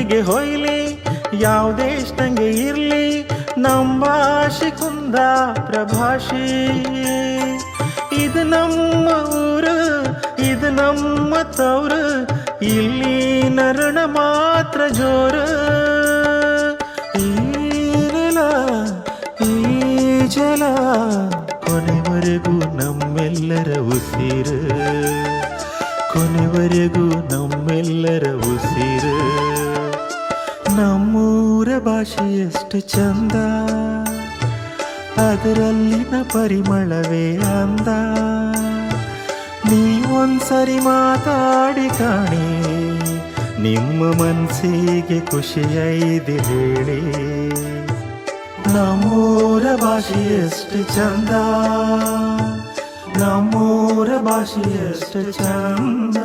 ಎಲ್ಲಿಗೆ ಹೊಯ್ಲಿ ಯಾವ್ದೇಷ್ಟಂಗೆ ಇರ್ಲಿ ನಮ್ಮ ಭಾಷೆ ಕುಂದಾಪುರ ಭಾಷೆ. ಇದು ನಮ್ಮ ಊರು, ಇದು ನಮ್ಮ ತವರು, ಇಲ್ಲಿ ನರಣ ಮಾತ್ರ ಜೋರು. ಈ ನೆಲ ಈ ಜಲ ಕೊನೆವರೆಗೂ ನಮ್ಮೆಲ್ಲರ ಉಸಿರು, ಕೊನೆವರೆಗೂ ನಮ್ಮೆಲ್ಲರ ಉಸಿರು. ನಮ್ಮೂರ ಭಾಷೆ ಎಷ್ಟು ಚಂದ, ಅದರಲ್ಲಿನ ಪರಿಮಳವೇ ಅಂದ. ನೀವೊಂದ್ಸರಿ ಮಾತಾಡಿ ಕಾಣಿ, ನಿಮ್ಮ ಮನಸ್ಸಿಗೆ ಖುಷಿಯೈದೆ ಹೇಳಿ. ನಮ್ಮೂರ ಭಾಷೆ ಎಷ್ಟು ಚಂದ, ನಮ್ಮೂರ ಭಾಷೆ ಎಷ್ಟು ಚಂದ.